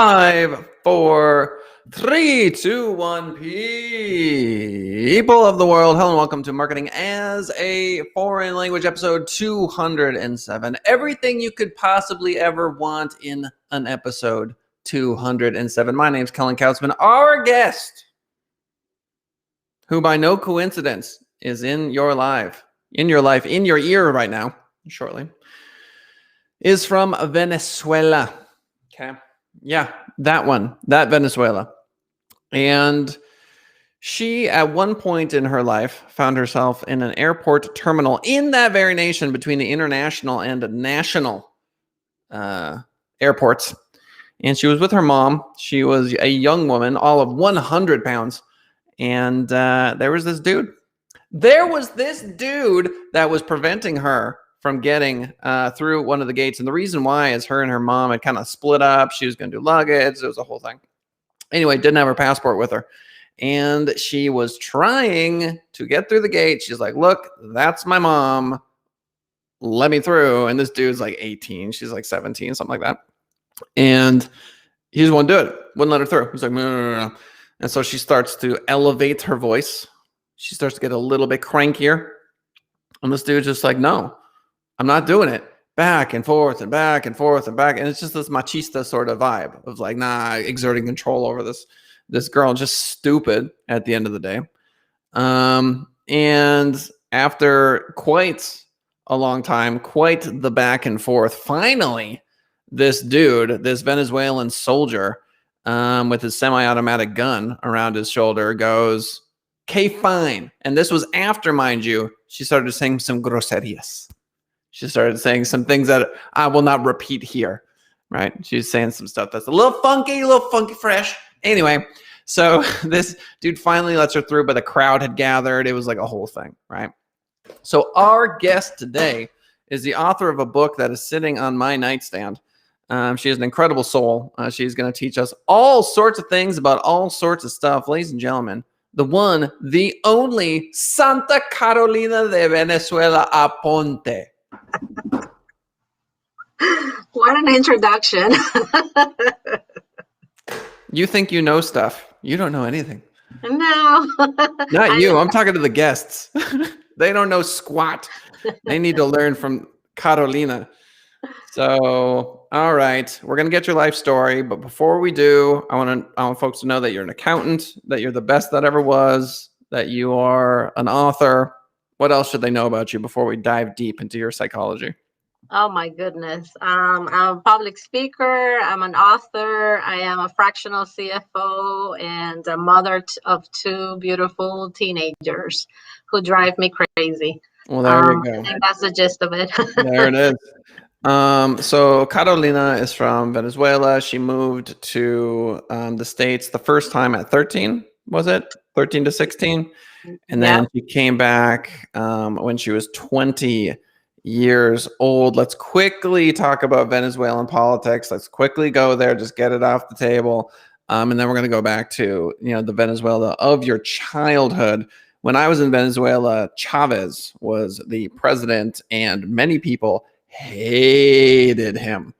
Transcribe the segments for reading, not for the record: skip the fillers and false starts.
5, 4, 3, 2, 1. People of the world, hello and welcome to Marketing as a Foreign Language, episode 207. Everything you could possibly ever want in an episode 207. My name's Kellen Kautzman. Our guest, who by no coincidence is in your ear right now, shortly, is from Venezuela. Okay. Yeah, that Venezuela. And she, at one point in her life, found herself in an airport terminal in that very nation between the international and national airports. And she was with her mom. She was a young woman, all of 100 pounds. And there was this dude. That was preventing her from getting through one of the gates. And the reason why is her and her mom had kind of split up. She was going to do luggage. It was a whole thing. Anyway, didn't have her passport with her. And she was trying to get through the gate. She's like, look, that's my mom. Let me through. And this dude's like 18. She's like 17, something like that. And he just wouldn't do it. Wouldn't let her through. He's like, no. And so she starts to elevate her voice. She starts to get a little bit crankier. And this dude's just like, no, I'm not doing it. Back and forth and back and forth and back. And it's just this machista sort of vibe of like, nah, exerting control over this girl, just stupid at the end of the day. And after quite a long time, quite the back and forth, finally, this dude, this Venezuelan soldier with his semi-automatic gun around his shoulder goes, okay, fine. And this was after, mind you, she started saying some groserías. She started saying some things that I will not repeat here, right? She was saying some stuff that's a little funky fresh. Anyway, so this dude finally lets her through, but the crowd had gathered. It was like a whole thing, right? So our guest today is the author of a book that is sitting on my nightstand. She is an incredible soul. She's going to teach us all sorts of things about all sorts of stuff. Ladies and gentlemen, the one, the only Santa Carolina de Venezuela, Aponte. What an introduction. You think you know stuff. You don't know anything. No. Not you. I'm talking to the guests. They don't know squat. They need to learn from Carolina. So, all right. We're going to get your life story. But before we do, I want folks to know that you're an accountant, that you're the best that ever was, that you are an author. What else should they know about you before we dive deep into your psychology? Oh, my goodness. I'm a public speaker. I'm an author. I am a fractional CFO and a mother of 2 beautiful teenagers who drive me crazy. Well, there you go. I think that's the gist of it. There it is. So Carolina is from Venezuela. She moved to the States the first time at 13, was it? 13 to 16. And then she came back when she was 20 years old. Let's quickly talk about Venezuelan politics. Let's quickly go there. Just get it off the table. And then we're going to go back to, the Venezuela of your childhood. When I was in Venezuela, Chavez was the president, and many people hated him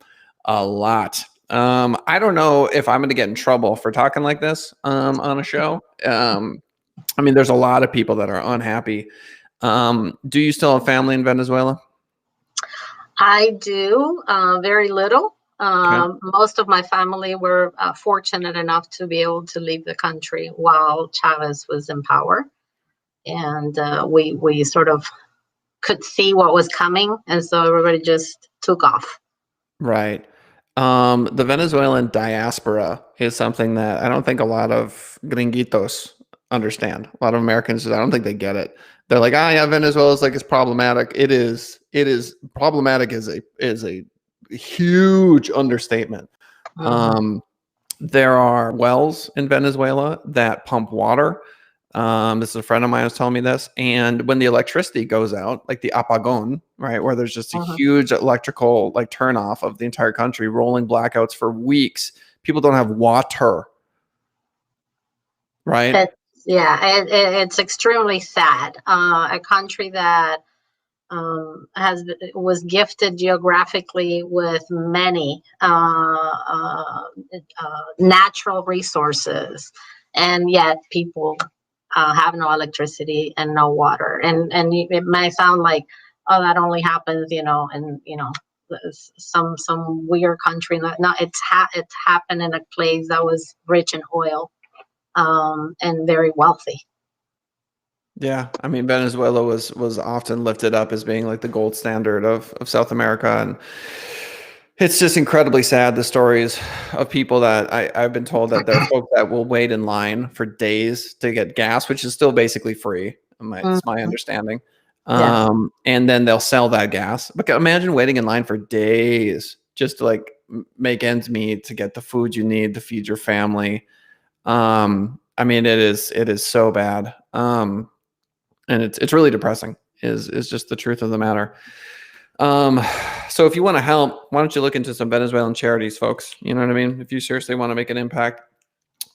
a lot. I don't know if I'm going to get in trouble for talking like this on a show. There's a lot of people that are unhappy. Do you still have family in Venezuela? I do, very little. Most of my family were fortunate enough to be able to leave the country while Chavez was in power. And we sort of could see what was coming. And so everybody just took off. Right. The Venezuelan diaspora is something that I don't think a lot of gringuitos understand. A lot of Americans, I don't think they get it. They're like, yeah, Venezuela is like, it's problematic. It is problematic is a huge understatement. Mm-hmm. There are wells in Venezuela that pump water. This is a friend of mine who's telling me this. And when the electricity goes out, like the apagón, right, where there's just a huge electrical turn off of the entire country, rolling blackouts for weeks, people don't have water, right? It's extremely sad. A country that was gifted geographically with many natural resources, and yet people have no electricity and no water. And it may sound like, oh, that only happens, in some weird country. No, it's happened in a place that was rich in oil, and very wealthy. Yeah, I mean, Venezuela was often lifted up as being like the gold standard of South America, and it's just incredibly sad, the stories of people that I've been told that there are folks that will wait in line for days to get gas, which is still basically free. It's my understanding. Yeah. And then they'll sell that gas. But imagine waiting in line for days just to like make ends meet, to get the food you need to feed your family. I mean, it is so bad. And it's really depressing is just the truth of the matter. So if you want to help, why don't you look into some Venezuelan charities, folks? You know what I mean? If you seriously want to make an impact,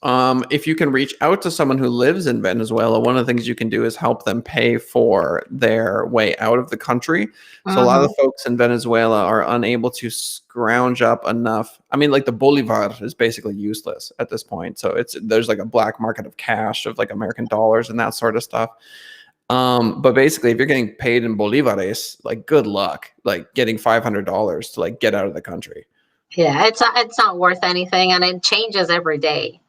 if you can reach out to someone who lives in Venezuela, one of the things you can do is help them pay for their way out of the country. So a lot of the folks in Venezuela are unable to scrounge up enough. I mean, like the Bolivar is basically useless at this point. So there's like a black market of cash, of like American dollars and that sort of stuff. But basically, if you're getting paid in bolivares, like good luck, like getting $500 to like get out of the country. Yeah, it's not worth anything, and it changes every day,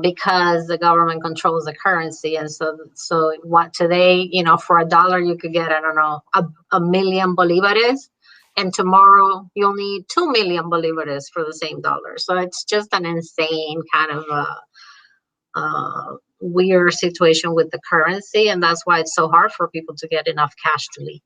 because the government controls the currency, and so what today, for $1 you could get, I don't know, a million bolivares, and tomorrow you'll need 2 million bolivares for the same dollar. So it's just an insane kind of weird situation with the currency, and that's why it's so hard for people to get enough cash to leave.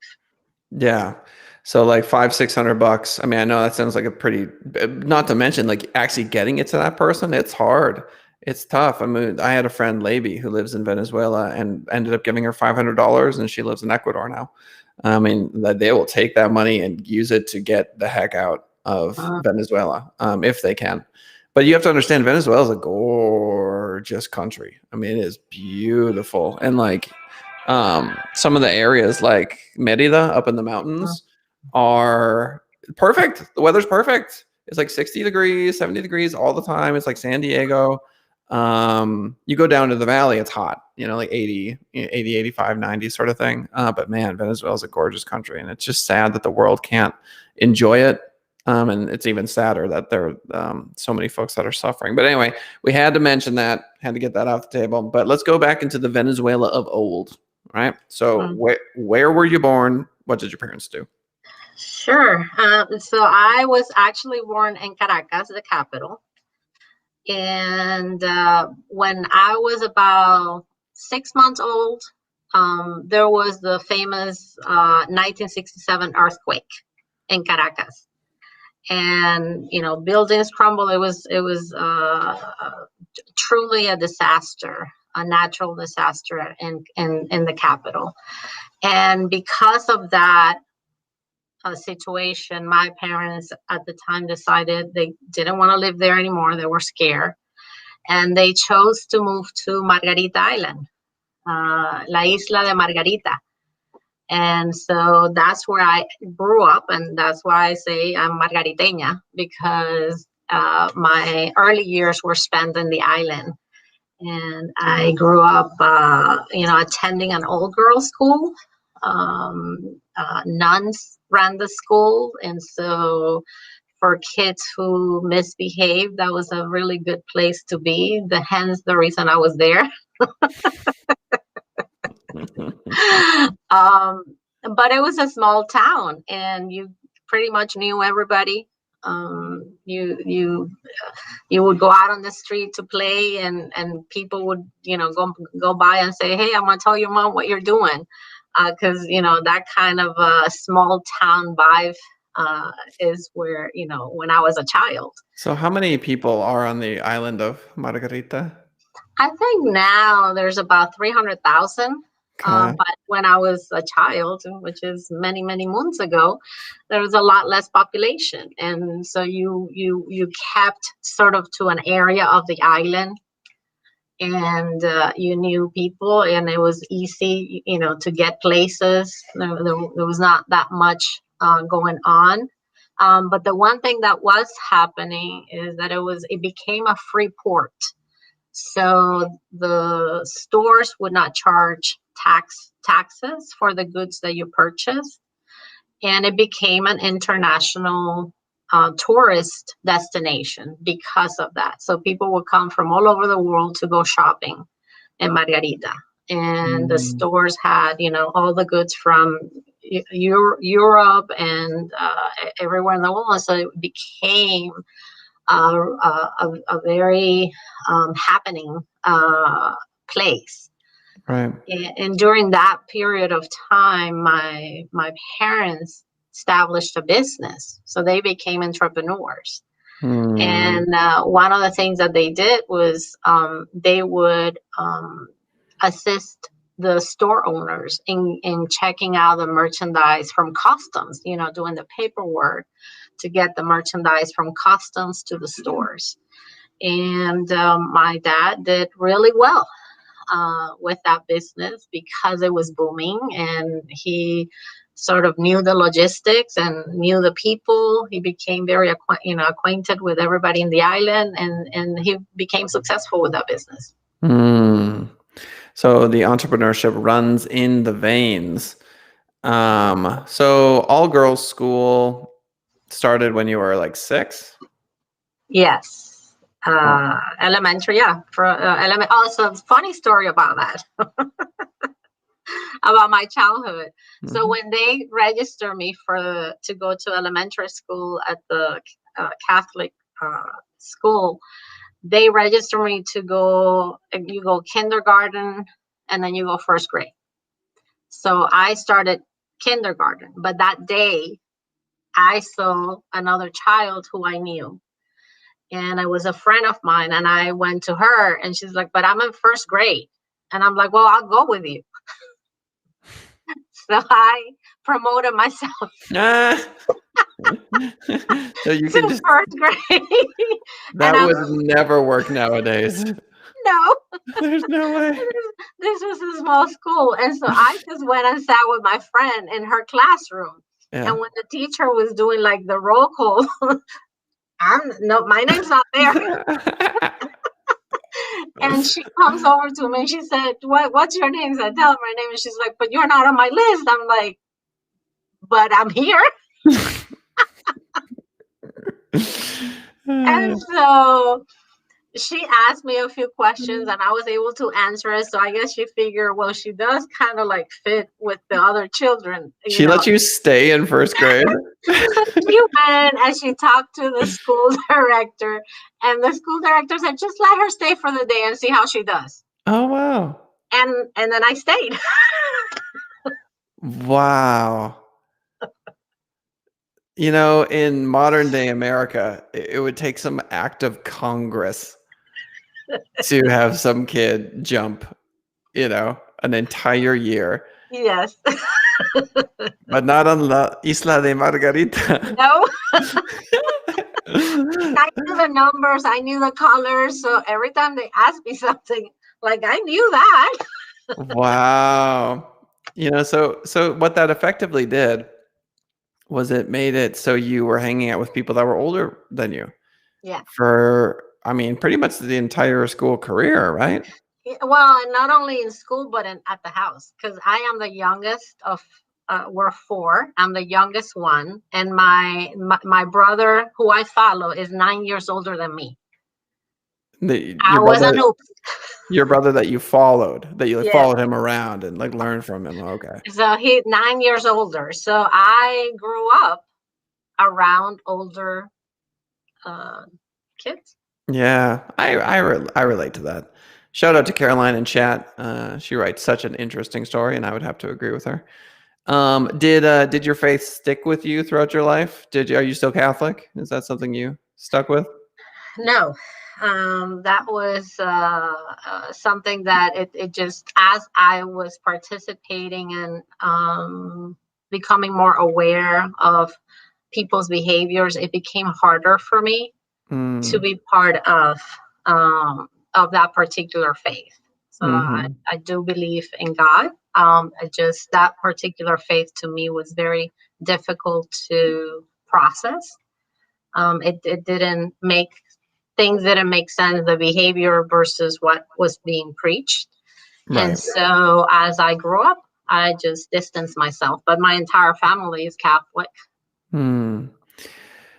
Yeah. So like $500-600. I mean, I know that sounds like a pretty, not to mention like actually getting it to that person. It's hard. It's tough. I mean, I had a friend, Lady, who lives in Venezuela and ended up giving her $500, and she lives in Ecuador now. I mean, they will take that money and use it to get the heck out of Venezuela, if they can. But you have to understand, Venezuela is a gorgeous country. I mean, it is beautiful. And like some of the areas like Merida up in the mountains are perfect. The weather's perfect. It's like 60 degrees, 70 degrees all the time. It's like San Diego. You go down to the valley, it's hot, like 80, 85, 90 sort of thing. But man, Venezuela is a gorgeous country, and it's just sad that the world can't enjoy it. And it's even sadder that there are so many folks that are suffering. But anyway, we had to mention that, had to get that off the table. But let's go back into the Venezuela of old, right? So where were you born? What did your parents do? Sure. So I was actually born in Caracas, the capital. And when I was about 6 months old, there was the famous 1967 earthquake in Caracas. And buildings crumbled. It was truly a disaster, a natural disaster in the capital. And because of that situation, my parents at the time decided they didn't want to live there anymore. They were scared, and they chose to move to Margarita Island, La Isla de Margarita. And so that's where I grew up, and that's why I say I'm Margariteña, because my early years were spent in the island. And I grew up, attending an old girls' school. Nuns ran the school, and so for kids who misbehaved, that was a really good place to be. Hence the reason I was there. But it was a small town, and you pretty much knew everybody. You would go out on the street to play, and people would go by and say, "Hey, I'm gonna tell your mom what you're doing," because that kind of small town vibe is where when I was a child. So how many people are on the island of Margarita? I think now there's about 300,000. But when I was a child, which is many, many moons ago, there was a lot less population. And so you kept sort of to an area of the island. and you knew people, and it was easy, to get places. There was not that much going on. But the one thing that was happening is that it became a free port. So the stores would not charge taxes for the goods that you purchased, and it became an international tourist destination because of that. So people would come from all over the world to go shopping in Margarita, and the stores had, all the goods from Europe and everywhere in the world. So it became a very happening place. Right. And during that period of time, my parents established a business, so they became entrepreneurs. And one of the things that they did was they would assist the store owners in checking out the merchandise from customs, doing the paperwork to get the merchandise from customs to the stores. And my dad did really well with that business because it was booming, and he sort of knew the logistics and knew the people. He became very acquainted with everybody in the island, and he became successful with that business. So the entrepreneurship runs in the veins. So all girls school started when you were like 6? Yes. Elementary, yeah. For also, funny story about that. About my childhood. So when they register me to go to elementary school at the Catholic school, they register me to go. You go kindergarten, and then you go first grade. So I started kindergarten, but that day I saw another child who I knew, and it was a friend of mine, and I went to her, and she's like, "But I'm in first grade," and I'm like, "Well, I'll go with you." So I promoted myself so you can just first grade. that would never work nowadays. No. There's no way. This was a small school, and so I just went and sat with my friend in her classroom. Yeah. And when the teacher was doing like the roll call, my name's not there. And she comes over to me and she said, what's your name? So I tell her my name, and she's like, "But you're not on my list." I'm like, "But I'm here." And so she asked me a few questions, and I was able to answer it. So I guess she figured, well, she does kind of like fit with the other children. She let you stay in first grade? So she went and she talked to the school director, and the school director said, "Just let her stay for the day and see how she does." Oh, wow. And then I stayed. Wow. In modern day America, it would take some act of Congress to have some kid jump, an entire year. Yes. But not on La Isla de Margarita. No. I knew the numbers, I knew the colors, so every time they asked me something, like, I knew that. Wow. So what that effectively did was it made it so you were hanging out with people that were older than you. Yeah. For, pretty much the entire school career, right? Well, and not only in school, but at the house, because I am the youngest of, we're 4. I'm the youngest one, and my brother, who I follow, is 9 years older than me. I was an oops. Your brother that you followed, followed him around and like learned from him. Okay. So he's 9 years older. So I grew up around older kids. Yeah, I relate to that. Shout out to Caroline in chat. She writes such an interesting story, and I would have to agree with her. Did your faith stick with you throughout your life? Are you still Catholic? Is that something you stuck with? No. That was something that it just, as I was participating and becoming more aware of people's behaviors, it became harder for me to be part of of that particular faith. So I do believe in God. Just that particular faith to me was very difficult to process. It didn't make things didn't make sense, the behavior versus what was being preached. Right. And so as I grew up, I just distanced myself. But my entire family is Catholic.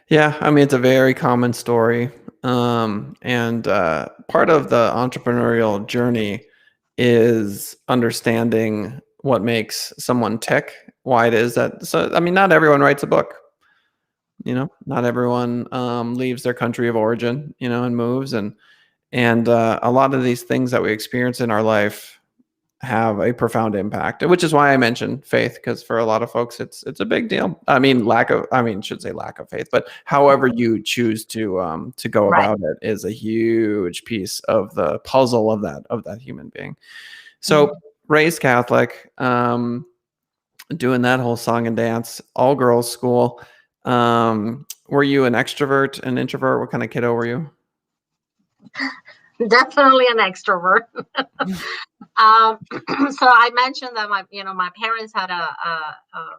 Yeah, I mean, it's a very common story. And part of the entrepreneurial journey is understanding what makes someone tick, why it is that. So, I mean, not everyone writes a book. Not everyone leaves their country of origin, and moves. And a lot of these things that we experience in our life have a profound impact, which is why I mentioned faith, because for a lot of folks, it's a big deal. I mean, should say lack of faith, but however you choose to go about it is a huge piece of the puzzle of that human being. So raised Catholic, doing that whole song and dance, all girls school. Were you an extrovert, an introvert? What kind of kiddo were you? Definitely an extrovert. So I mentioned that my parents had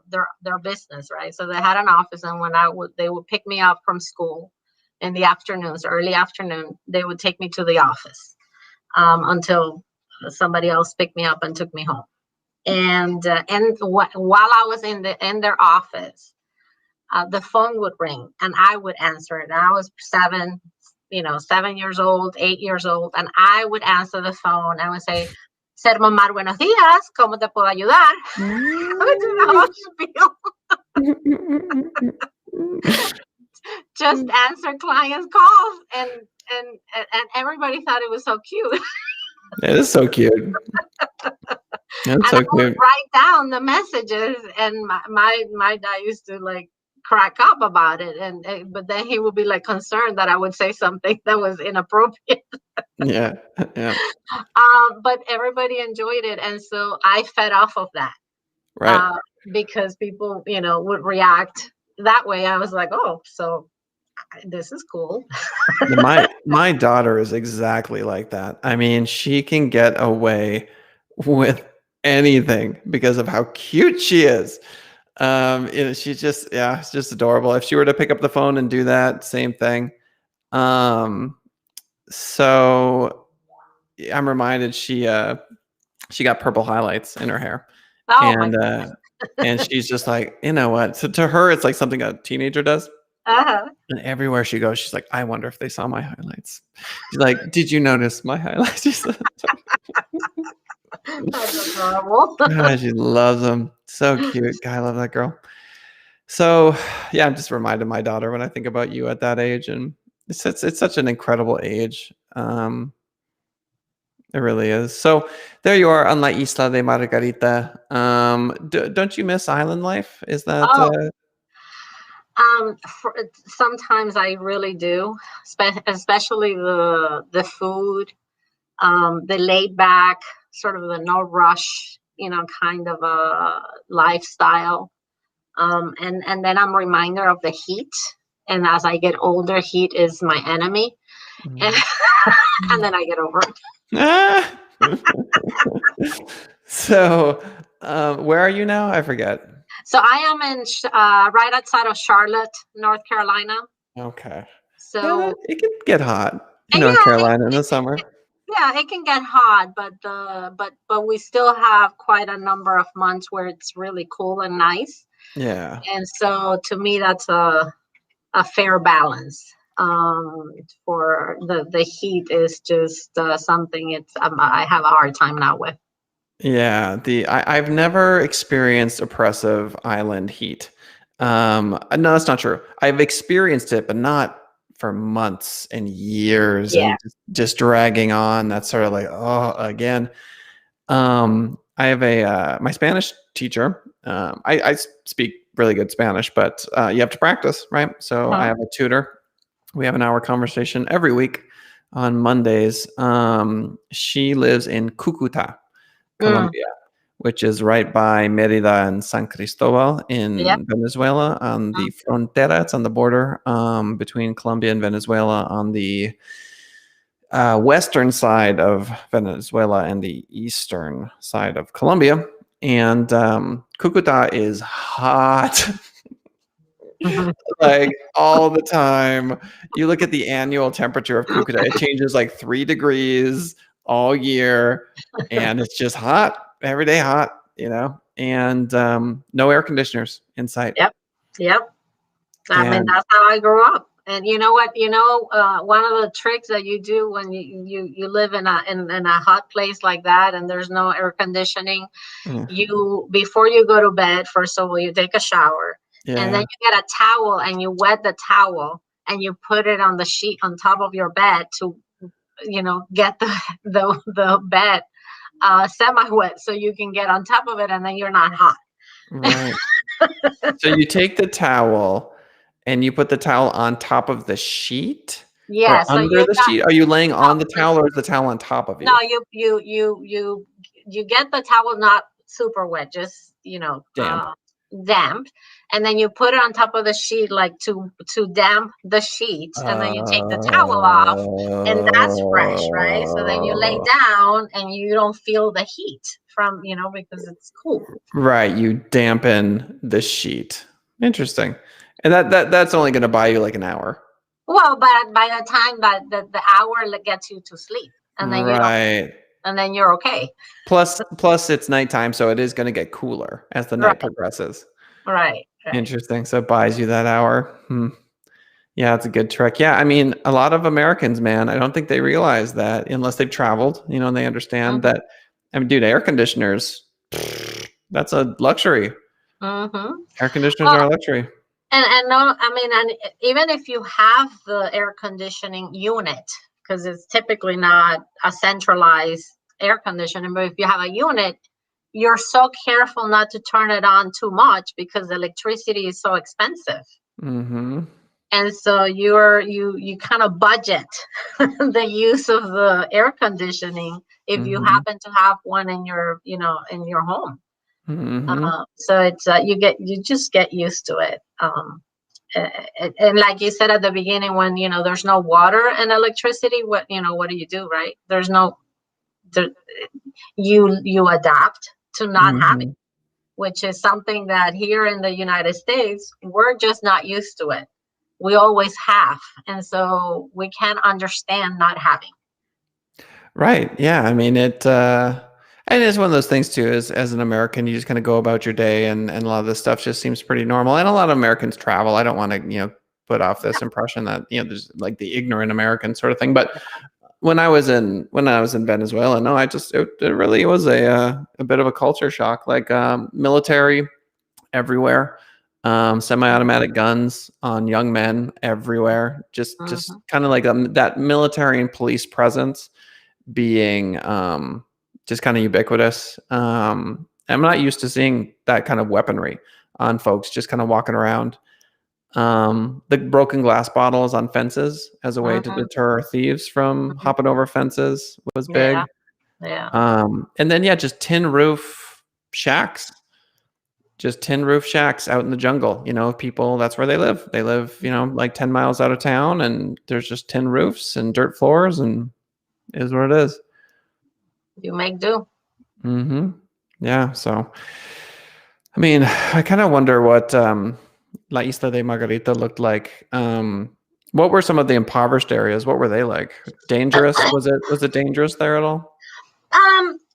their business, right? So they had an office, and when they would pick me up from school in the afternoons, early afternoon, they would take me to the office until somebody else picked me up and took me home. And while I was in their office, the phone would ring, and I would answer it. And I was 7 years old, 8 years old, and I would answer the phone. I would say, Ser Mamar, buenos días, ¿cómo te puedo ayudar? I would do the whole spiel. Just answer clients' calls, and everybody thought it was so cute. It is so cute. That's so I would cute. write down the messages, and my dad used to like crack up about it, but then he would be like concerned that I would say something that was inappropriate. Yeah. But everybody enjoyed it, and so I fed off of that. Right. Because people, would react that way. I was like, oh, so this is cool. My daughter is exactly like that. I mean, she can get away with anything because of how cute she is. She's just, it's just adorable. If she were to pick up the phone and do that, same thing. So I'm reminded she got purple highlights in her hair. Oh, and she's just like, you know what? So to her, it's like something a teenager does. And everywhere she goes, she's like, I wonder if they saw my highlights. She's like, did you notice my highlights? That's adorable. She loves them. So cute. God, I love that girl. So yeah, I'm just reminded of my daughter when I think about you at that age. And it's such an incredible age. It really is. So there you are on La Isla de Margarita. Don't you miss island life? Is that... sometimes I really do, especially the food, the laid back, sort of the no rush, kind of a lifestyle. And then I'm reminded of the heat. And as I get older, heat is my enemy. And then I get over it. So, where are you now? I forget. So I am in right outside of Charlotte, North Carolina. Okay. So it can get hot in North Carolina in the summer. Yeah, it can get hot, but we still have quite a number of months where it's really cool and nice. Yeah. And so to me, that's a fair balance. For the heat is just something I have a hard time now with. Yeah, I've never experienced oppressive island heat. No, that's not true. I've experienced it, but not for months and years, and just dragging on. That's sort of like, oh, again. I have my Spanish teacher. I speak really good Spanish, but you have to practice, right? So I have a tutor. We have an hour conversation every week on Mondays. She lives in Cucuta, Colombia, which is right by Mérida and San Cristobal in Venezuela on the frontera. It's on the border between Colombia and Venezuela on the western side of Venezuela and the eastern side of Colombia. And Cucuta is hot. Like all the time. You look at the annual temperature of Cucuta, it changes like 3 degrees all year, and it's just hot, every day hot, and no air conditioners in sight. Yep. I mean, that's how I grew up. And you know what? One of the tricks that you do when you live in a hot place like that, and there's no air conditioning, before you go to bed, first of all, you take a shower, and then you get a towel and you wet the towel and you put it on the sheet on top of your bed to, get the bed semi-wet so you can get on top of it and then you're not hot. Right. So you take the towel and you put the towel on top of the sheet? Yeah. Or under the sheet? Are you laying on the towel, or is the towel on top of you? No, you get the towel not super wet, just damp, and then you put it on top of the sheet like to damp the sheet, and then you take the towel off, and that's fresh, right? So then you lay down and you don't feel the heat from because it's cool. Right, you dampen the sheet. Interesting. And that's only going to buy you like an hour. Well, but by the time that the hour gets you to sleep, and then and then you're okay. Plus, it's nighttime, so it is going to get cooler as the night progresses. Right. Interesting. So it buys you that hour. Yeah, it's a good trick. Yeah, I mean, a lot of Americans, man, I don't think they realize that unless they've traveled, and they understand that. I mean, dude, air conditioners, that's a luxury. Air conditioners are a luxury. And no, I mean, and even if you have the air conditioning unit, because it's typically not a centralized air conditioning, but if you have a unit, you're so careful not to turn it on too much because electricity is so expensive. And so you kind of budget the use of the air conditioning if you happen to have one in your in your home. So it's you just get used to it. And like you said at the beginning, when there's no water and electricity, what do you do, right? There's no you adapt to not having, which is something that here in the United States we're just not used to it. We always have, and so we can't understand not having. Right. Yeah. I mean, and it's one of those things too, is as an American, you just kind of go about your day, and a lot of this stuff just seems pretty normal. And a lot of Americans travel. I don't want to, put off this impression that, there's like the ignorant American sort of thing. But when I was in Venezuela, no, it really was a bit of a culture shock, like military everywhere. Semi-automatic guns on young men everywhere. Just kind of like that military and police presence being just kind of ubiquitous. I'm not used to seeing that kind of weaponry on folks just kind of walking around. The broken glass bottles on fences as a way to deter thieves from hopping over fences was big. Yeah. And then just tin roof shacks. Just tin roof shacks out in the jungle, people, that's where they live. They live, like 10 miles out of town, and there's just tin roofs and dirt floors, and it is what it is. You make do. Yeah. So, I mean, I kind of wonder what La Isla de Margarita looked like. What were some of the impoverished areas? What were they like? Dangerous? Was it dangerous there at all?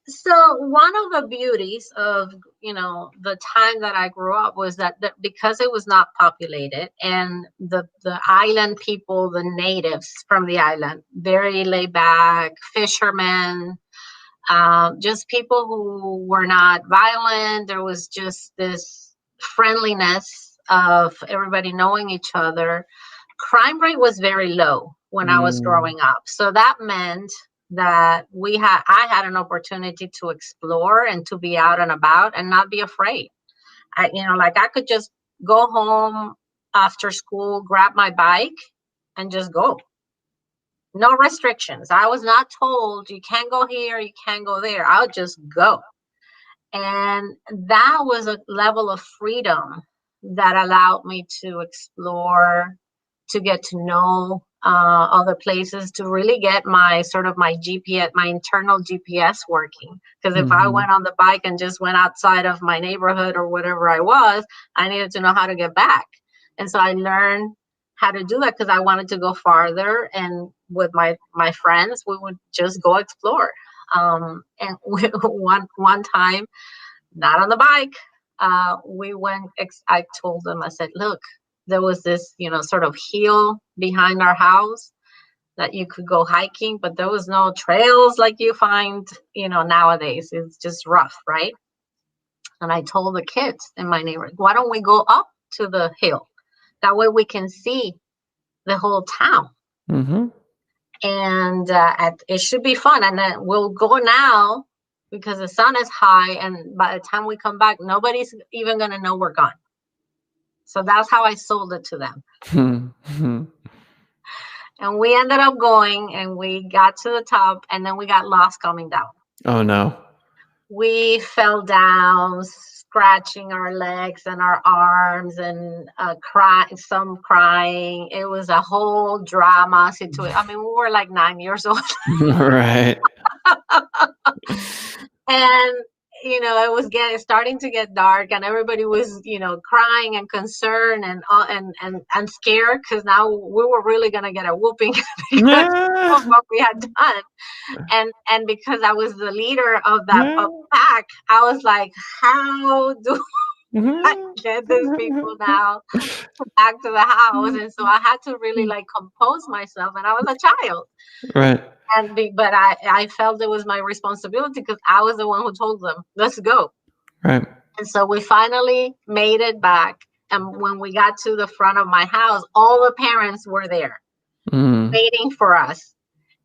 So one of the beauties of the time that I grew up was that because it was not populated, and the island people, the natives from the island, very laid back, fishermen, just people who were not violent. There was just this friendliness of everybody knowing each other. Crime rate was very low when I was growing up, so that meant that I had an opportunity to explore and to be out and about and not be afraid. I could just go home after school, grab my bike, and just go. No restrictions. I was not told you can't go here, you can't go there. I'll just go. And that was a level of freedom that allowed me to explore, to get to know other places to really get my GPS, my internal GPS working. Because if I went on the bike and just went outside of my neighborhood or whatever I was, I needed to know how to get back. And so I learned how to do that because I wanted to go farther. And with my friends, we would just go explore. And one time, not on the bike, we went. I told them, I said, "Look, there was this, sort of hill behind our house that you could go hiking, but there was no trails like you find, nowadays. It's just rough, right?" And I told the kids in my neighborhood, "Why don't we go up to the hill? That way we can see the whole town." And it should be fun. And then we'll go now because the sun is high. And by the time we come back, nobody's even going to know we're gone. So that's how I sold it to them. And we ended up going and we got to the top and then we got lost coming down. Oh, no. We fell down, scratching our legs and our arms and some crying. It was a whole drama situation. I mean, we were like 9 years old. Right. And, it was starting to get dark and everybody was, crying and concerned and scared because now we were really going to get a whooping because of what we had done. And because I was the leader of that pack, I was like, how do I get these people now back to the house? And so I had to really compose myself, and I was a child. Right. But I felt it was my responsibility because I was the one who told them, let's go. Right. And so we finally made it back. And when we got to the front of my house, all the parents were there waiting for us.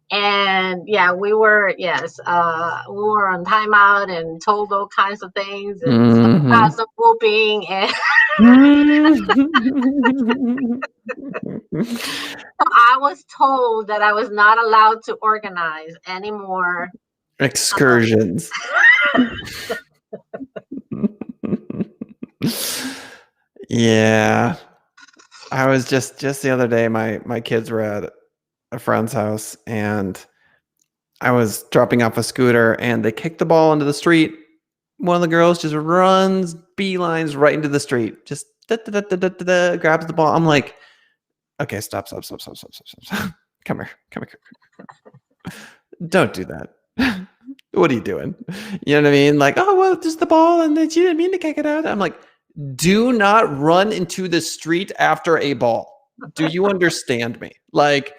And yeah, we were on timeout and told all kinds of things and got some whooping. And so I was told that I was not allowed to organize any more excursions. Yeah. I was just the other day, my kids were at a friend's house and I was dropping off a scooter and they kicked the ball into the street. One of the girls just runs, beelines right into the street, just grabs the ball. I'm like, okay, stop. Come here. Don't do that. What are you doing? You know what I mean? Like, oh, well, just the ball and then she didn't mean to kick it out. I'm like, do not run into the street after a ball. Do you understand me? Like,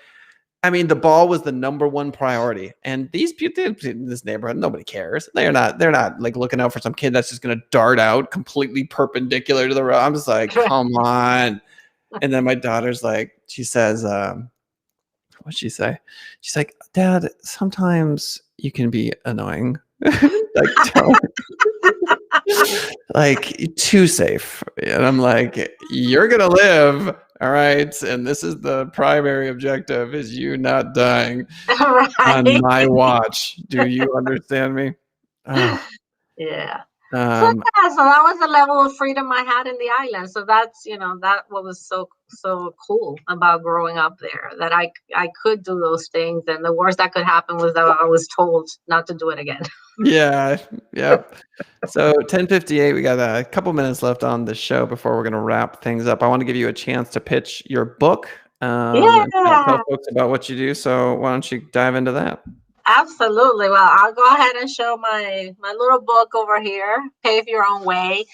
I mean, the ball was the number one priority. And these people in this neighborhood, nobody cares. They're not like looking out for some kid that's just going to dart out completely perpendicular to the road. I'm just like, come on. And then my daughter's like, she says, what'd she say? She's like, Dad, sometimes you can be annoying. Like too safe. And I'm like, you're going to live. All right. And this is the primary objective, is you not dying on my watch. Do you understand me? Oh. Yeah. So that was the level of freedom I had in the island. So that's, that what was so cool about growing up there, that I could do those things. And the worst that could happen was that I was told not to do it again. Yeah. Yep. So 10:58, we got a couple minutes left on the show before we're going to wrap things up. I want to give you a chance to pitch your book and tell folks about what you do. So why don't you dive into that? Absolutely. Well, I'll go ahead and show my little book over here, Pave Your Own Way,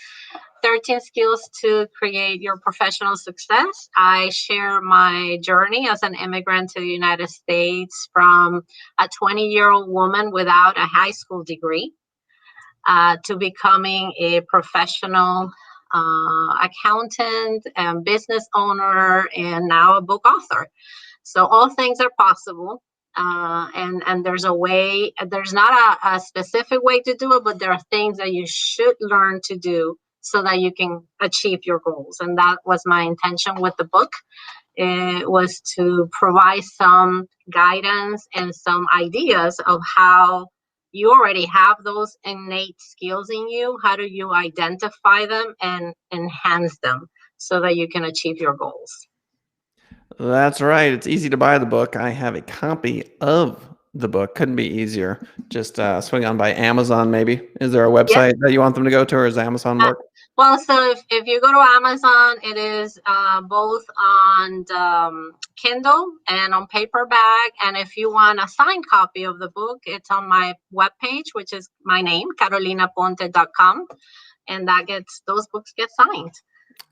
13 Skills to Create Your Professional Success. I share my journey as an immigrant to the United States from a 20-year-old woman without a high school degree to becoming a professional accountant and business owner and now a book author. So all things are possible. And there's a way, there's not a specific way to do it, but there are things that you should learn to do so that you can achieve your goals. And that was my intention with the book. It was to provide some guidance and some ideas of how you already have those innate skills in you. How do you identify them and enhance them so that you can achieve your goals? That's right. It's easy to buy the book. I have a copy of the book. Couldn't be easier. Just swing on by Amazon, maybe. Is there a Yep. website that you want them to go to, or does Amazon work? Well, so if you go to Amazon, it is both on Kindle and on paperback. And if you want a signed copy of the book, it's on my webpage, which is my name, carolinaponte.com. And those books get signed.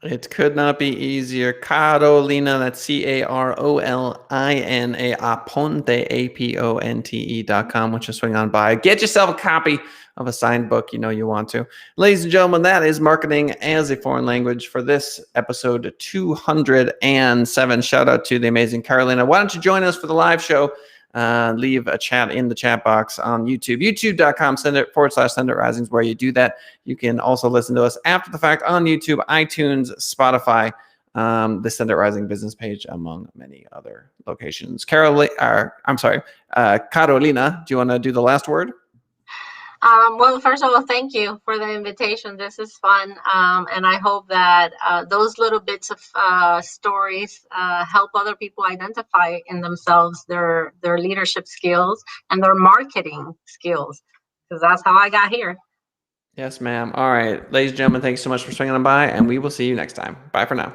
It could not be easier. Carolina, that's Carolina, Aponte, Aponte.com, which is swing on by. Get yourself a copy of a signed book. You know you want to. Ladies and gentlemen, that is Marketing as a Foreign Language for this episode 207. Shout out to the amazing Carolina. Why don't you join us for the live show? Leave a chat in the chat box on YouTube. YouTube.com/SendIt where you do that. You can also listen to us after the fact on YouTube, iTunes, Spotify, the Send It Rising business page, among many other locations. Carolina, do you want to do the last word? Well, first of all, thank you for the invitation. This is fun. And I hope that those little bits of stories help other people identify in themselves their leadership skills and their marketing skills, because that's how I got here. Yes, ma'am. All right. Ladies and gentlemen, thanks so much for swinging on by, and we will see you next time. Bye for now.